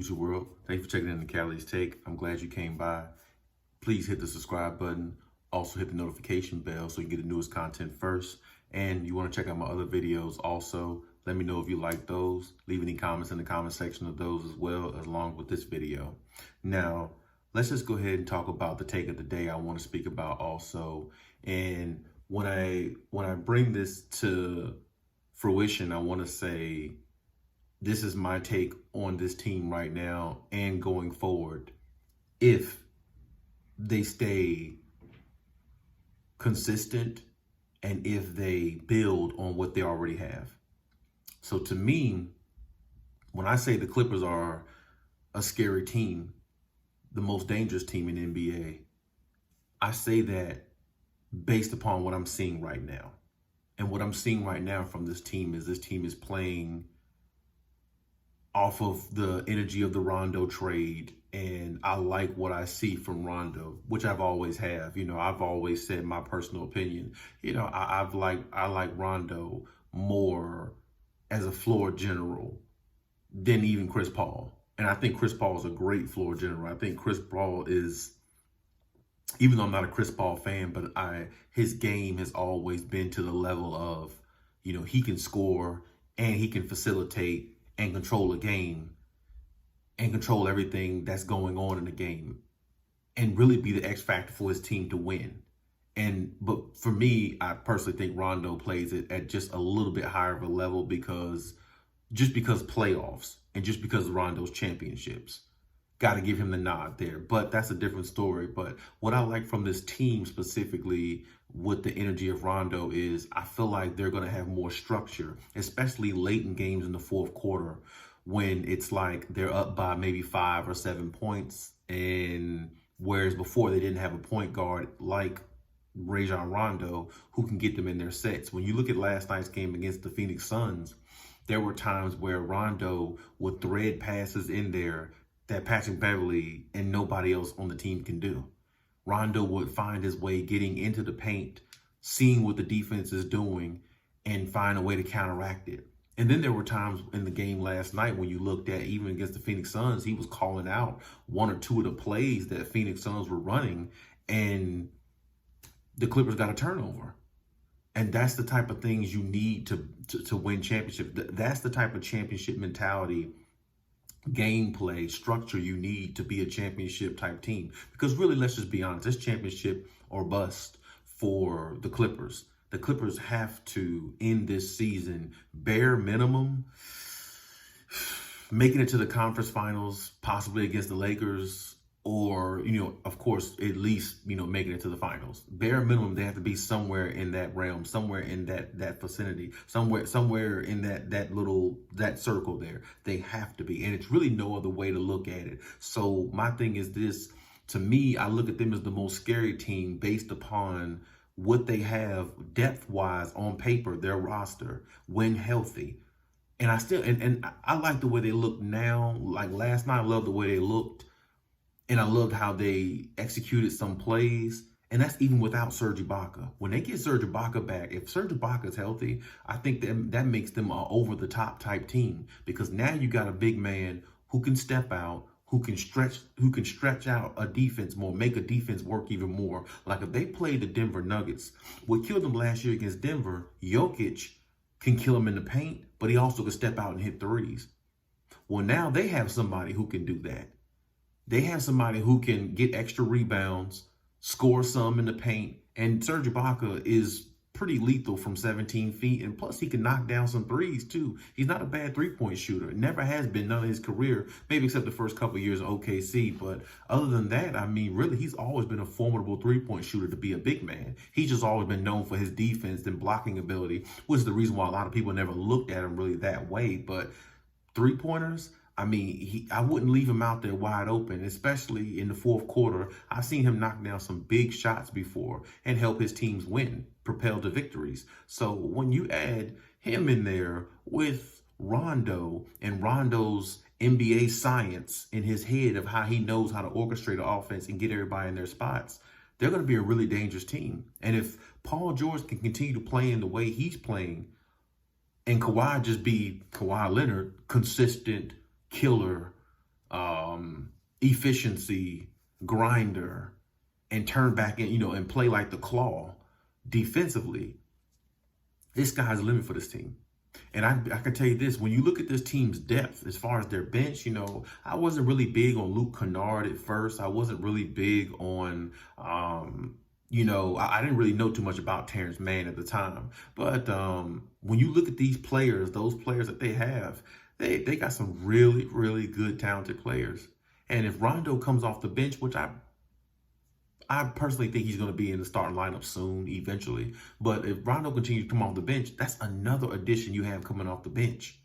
YouTube world. Thanks for checking in the Khaliis Take. I'm glad you came by. Please hit the subscribe button. Also hit the notification bell so you can get the newest content first. And you want to check out my other videos also. Let me know if you like those. Leave any comments in the comment section of those as well, along with this video. Now, let's just go ahead and talk about the take of the day I want to speak about also. And when I bring this to fruition, I want to say this is my take on this team right now and going forward. If they stay consistent and if they build on what they already have. So to me, when I say the Clippers are a scary team, the most dangerous team in the NBA, I say that based upon what I'm seeing right now. And what I'm seeing right now from this team is playing off of the energy of the Rondo trade. And I like what I see from Rondo, which I've always have. You know, I've always said my personal opinion. You know, I like Rondo more as a floor general than even Chris Paul. And I think Chris Paul is a great floor general. I think Chris Paul is, even though I'm not a Chris Paul fan, but his game has always been to the level of, you know, he can score and he can facilitate and control a game and control everything that's going on in the game and really be the X factor for his team to win. But for me, I personally think Rondo plays it at just a little bit higher of a level because playoffs and just because of Rondo's championships. Got to give him the nod there, but that's a different story. But what I like from this team specifically with the energy of Rondo is I feel like they're going to have more structure, especially late in games in the fourth quarter when it's like they're up by maybe 5 or 7 points. And whereas before they didn't have a point guard like Rajon Rondo who can get them in their sets. When you look at last night's game against the Phoenix Suns, there were times where Rondo would thread passes in there that Patrick Beverley and nobody else on the team can do. Rondo would find his way getting into the paint, seeing what the defense is doing, and find a way to counteract it. And then there were times in the game last night when you looked at, even against the Phoenix Suns, he was calling out 1 or 2 of the plays that Phoenix Suns were running, and the Clippers got a turnover. And that's the type of things you need to win championships. That's the type of championship mentality, gameplay, structure you need to be a championship type team. Because really, let's just be honest, it's championship or bust for the Clippers. The Clippers have to, in this season, bare minimum, making it to the conference finals, possibly against the Lakers, or, you know, of course, at least, you know, making it to the finals. Bare minimum, they have to be somewhere in that realm, somewhere in that vicinity, somewhere in that circle there. They have to be. And it's really no other way to look at it. So my thing is this, to me, I look at them as the most scary team based upon what they have depth-wise on paper, their roster, when healthy. And I like the way they look now. Like last night, I love the way they looked. And I loved how they executed some plays. And that's even without Serge Ibaka. When they get Serge Ibaka back, if Serge Ibaka is healthy, I think that makes them an over-the-top type team. Because now you got a big man who can step out, who can stretch out a defense more, make a defense work even more. Like if they played the Denver Nuggets, what killed them last year against Denver, Jokic can kill them in the paint, but he also can step out and hit threes. Well, now they have somebody who can do that. They have somebody who can get extra rebounds, score some in the paint, and Serge Ibaka is pretty lethal from 17 feet, and plus he can knock down some threes too. He's not a bad three-point shooter. Never has been, none of his career, maybe except the first couple of years in OKC, but other than that, I mean, really, he's always been a formidable three-point shooter to be a big man. He's just always been known for his defense and blocking ability, which is the reason why a lot of people never looked at him really that way, but three-pointers, I mean, I wouldn't leave him out there wide open, especially in the fourth quarter. I've seen him knock down some big shots before and help his teams win, propel to victories. So when you add him in there with Rondo and Rondo's NBA science in his head of how he knows how to orchestrate an offense and get everybody in their spots, they're going to be a really dangerous team. And if Paul George can continue to play in the way he's playing and Kawhi just be Kawhi Leonard, consistent, killer, efficiency, grinder, and turn back in, and play like the claw defensively, this sky's the limit for this team. And I can tell you this, when you look at this team's depth, as far as their bench, I wasn't really big on Luke Kennard at first. I wasn't really big on, I didn't really know too much about Terrence Mann at the time. But when you look at these players, those players that they have, they got some really, really good, talented players. And if Rondo comes off the bench, which I personally think he's going to be in the starting lineup soon, eventually. But if Rondo continues to come off the bench, that's another addition you have coming off the bench.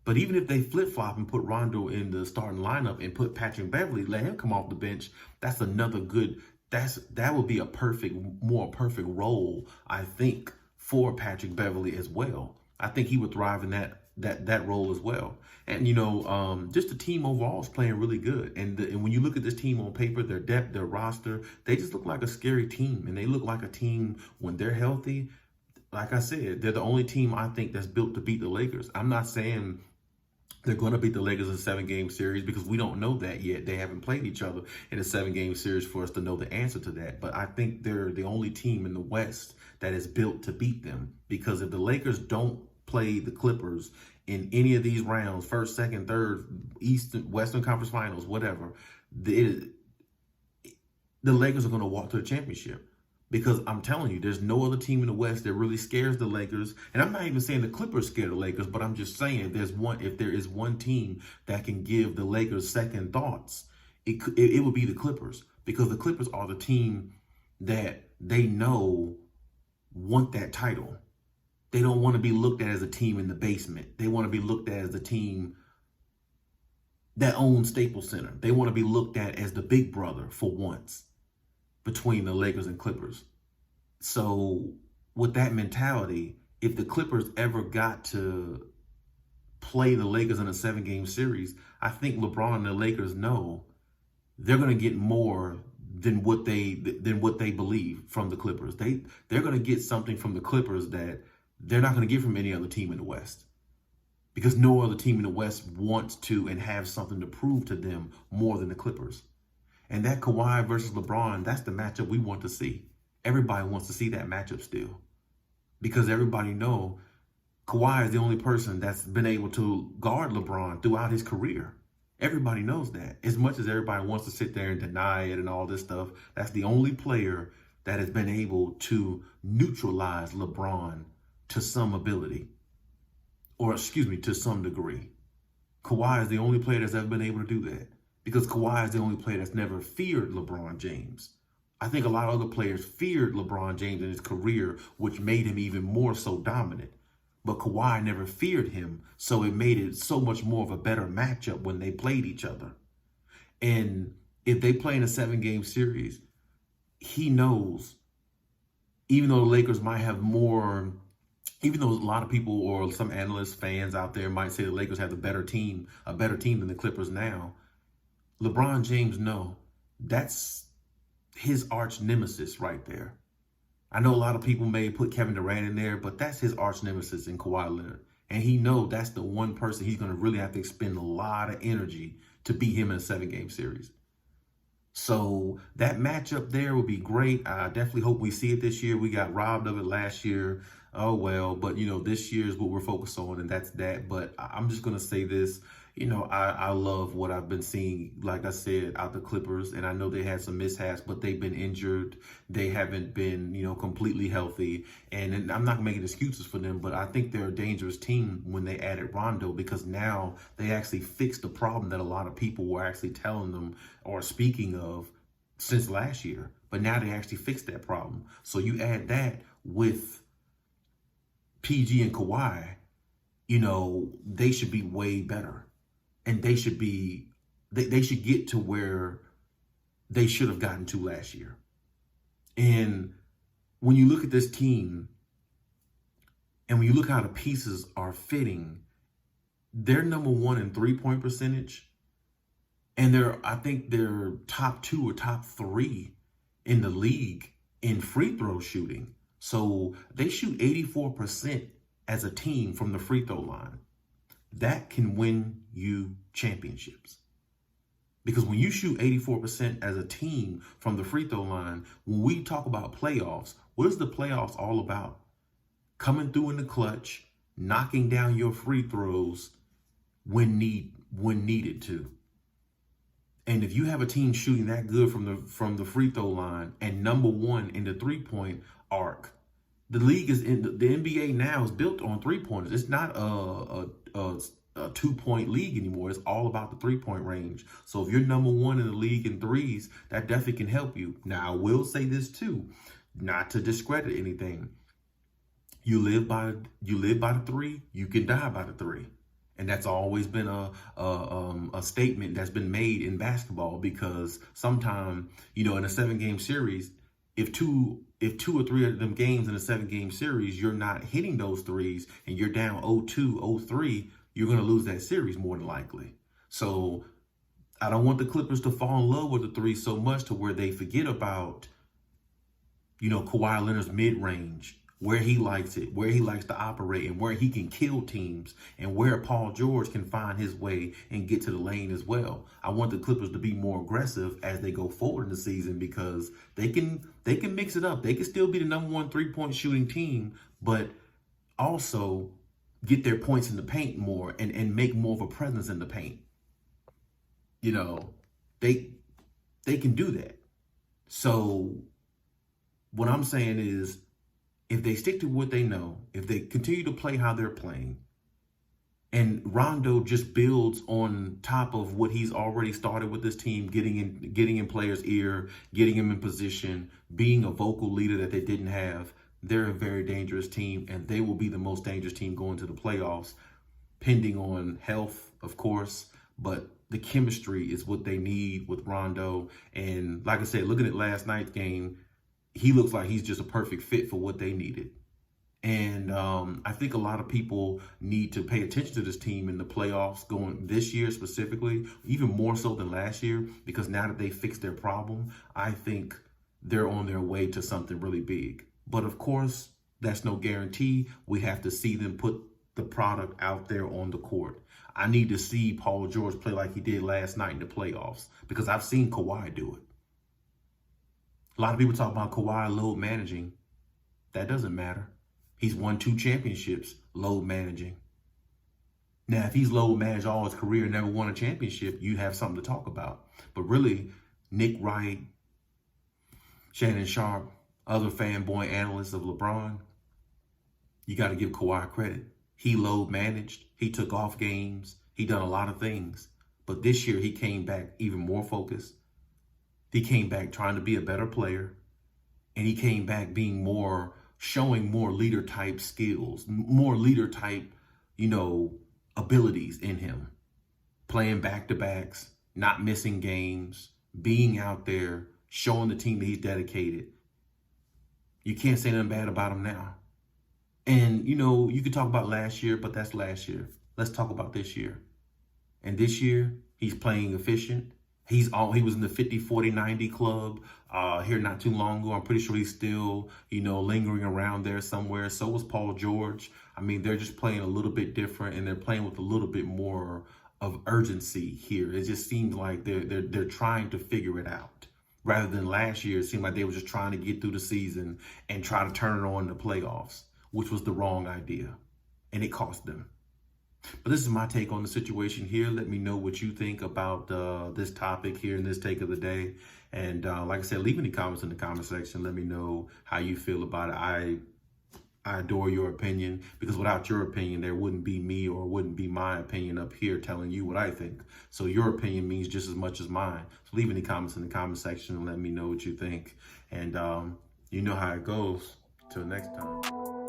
But even if they flip-flop and put Rondo in the starting lineup and put Patrick Beverley, let him come off the bench, that's another good, that would be a more perfect role, I think, for Patrick Beverley as well. I think he would thrive in that role as well. And, just the team overall is playing really good. And when you look at this team on paper, their depth, their roster, they just look like a scary team. And they look like a team when they're healthy. Like I said, they're the only team I think that's built to beat the Lakers. I'm not saying they're going to beat the Lakers in a 7-game series because we don't know that yet. They haven't played each other in a 7-game series for us to know the answer to that. But I think they're the only team in the West that is built to beat them. Because if the Lakers don't play the Clippers in any of these rounds, first, second, third, Western Conference Finals, whatever, the Lakers are going to walk to the championship. Because I'm telling you, there's no other team in the West that really scares the Lakers. And I'm not even saying the Clippers scare the Lakers, but I'm just saying if there is one team that can give the Lakers second thoughts, it would be the Clippers. Because the Clippers are the team that they know want that title. They don't want to be looked at as a team in the basement. They want to be looked at as the team that owns Staples Center. They want to be looked at as the big brother for once between the Lakers and Clippers. So with that mentality, if the Clippers ever got to play the Lakers in a 7-game series, I think LeBron and the Lakers know they're going to get more than what they believe from the Clippers. They're going to get something from the Clippers that they're not going to get from any other team in the West. Because no other team in the West wants to and have something to prove to them more than the Clippers. And that Kawhi versus LeBron, that's the matchup we want to see. Everybody wants to see that matchup still. Because everybody know Kawhi is the only person that's been able to guard LeBron throughout his career. Everybody knows that. As much as everybody wants to sit there and deny it and all this stuff, that's the only player that has been able to neutralize LeBron to some ability. Or, to some degree. Kawhi is the only player that's ever been able to do that. Because Kawhi is the only player that's never feared LeBron James. I think a lot of other players feared LeBron James in his career, which made him even more so dominant. But Kawhi never feared him, so it made it so much more of a better matchup when they played each other. And if they play in a 7-game series, he knows, even though the Lakers might have more, even though a lot of people or some analysts, fans out there might say the Lakers have a better team than the Clippers now, LeBron James, no, that's his arch nemesis right there. I know a lot of people may put Kevin Durant in there, but that's his arch nemesis in Kawhi Leonard. And he knows that's the one person he's going to really have to expend a lot of energy to beat him in a 7-game series. So that matchup there will be great. I definitely hope we see it this year. We got robbed of it last year. Oh, well, but, this year is what we're focused on, and that's that. But I'm just going to say this. I love what I've been seeing, like I said, out the Clippers. And I know they had some mishaps, but they've been injured. They haven't been, completely healthy. And I'm not making excuses for them, but I think they're a dangerous team when they added Rondo, because now they actually fixed the problem that a lot of people were actually telling them or speaking of since last year. But now they actually fixed that problem. So you add that with PG and Kawhi, they should be way better. And they should get to where they should have gotten to last year. And when you look at this team and when you look how the pieces are fitting, they're number 1 in 3-point percentage. And I think they're top 2 or top 3 in the league in free throw shooting. So they shoot 84% as a team from the free throw line. That can win you championships. Because when you shoot 84% as a team from the free throw line, when we talk about playoffs, what is the playoffs all about? Coming through in the clutch, knocking down your free throws when needed to. And if you have a team shooting that good from the free throw line and number one in the 3-point arc, the league is in the NBA now is built on 3-pointers. It's not a 2-point league anymore. It's all about the 3-point range. So if you're number one in the league in threes, that definitely can help you. Now, I will say this too, not to discredit anything. You live by the three, you can die by the three. And that's always been a statement that's been made in basketball, because sometimes, in a 7-game series, if two or three of them games in a 7-game series, you're not hitting those threes and you're down 0-2, 0-3, you're going to lose that series more than likely. So I don't want the Clippers to fall in love with the three so much to where they forget about, Kawhi Leonard's mid-range, where he likes it, where he likes to operate, and where he can kill teams, and where Paul George can find his way and get to the lane as well. I want the Clippers to be more aggressive as they go forward in the season, because they can mix it up. They can still be the number one 3-point shooting team, but also get their points in the paint more and make more of a presence in the paint. They can do that. So what I'm saying is, if they stick to what they know, if they continue to play how they're playing, and Rondo just builds on top of what he's already started with this team, getting in players' ear, getting him in position, being a vocal leader that they didn't have, they're a very dangerous team, and they will be the most dangerous team going to the playoffs, pending on health, of course, but the chemistry is what they need with Rondo. And like I said, looking at last night's game, he looks like he's just a perfect fit for what they needed. And I think a lot of people need to pay attention to this team in the playoffs going this year specifically, even more so than last year, because now that they fixed their problem, I think they're on their way to something really big. But of course, that's no guarantee. We have to see them put the product out there on the court. I need to see Paul George play like he did last night in the playoffs, because I've seen Kawhi do it. A lot of people talk about Kawhi load managing. That doesn't matter. He's won 2 championships load managing. Now, if he's load managed all his career and never won a championship, you have something to talk about. But really, Nick Wright, Shannon Sharp, other fanboy analysts of LeBron, you got to give Kawhi credit. He load managed. He took off games. He done a lot of things. But this year, he came back even more focused. He came back trying to be a better player, and he came back showing more leader type skills, more leader type, abilities in him. Playing back-to-backs, not missing games, being out there, showing the team that he's dedicated. You can't say nothing bad about him now. And, you could talk about last year, but that's last year. Let's talk about this year. And this year, he's playing efficient. He was in the 50, 40, 90 club here not too long ago. I'm pretty sure he's still, lingering around there somewhere. So was Paul George. I mean, they're just playing a little bit different, and they're playing with a little bit more of urgency here. It just seems like they're trying to figure it out. Rather than last year, it seemed like they were just trying to get through the season and try to turn it on in the playoffs, which was the wrong idea, and it cost them. But this is my take on the situation here. Let me know what you think about this topic here in this take of the day. And like I said, leave any comments in the comment section. Let me know how you feel about it. I adore your opinion, because without your opinion, there wouldn't be me, or wouldn't be my opinion up here telling you what I think. So your opinion means just as much as mine. So leave any comments in the comment section and let me know what you think. And you know how it goes. Till next time.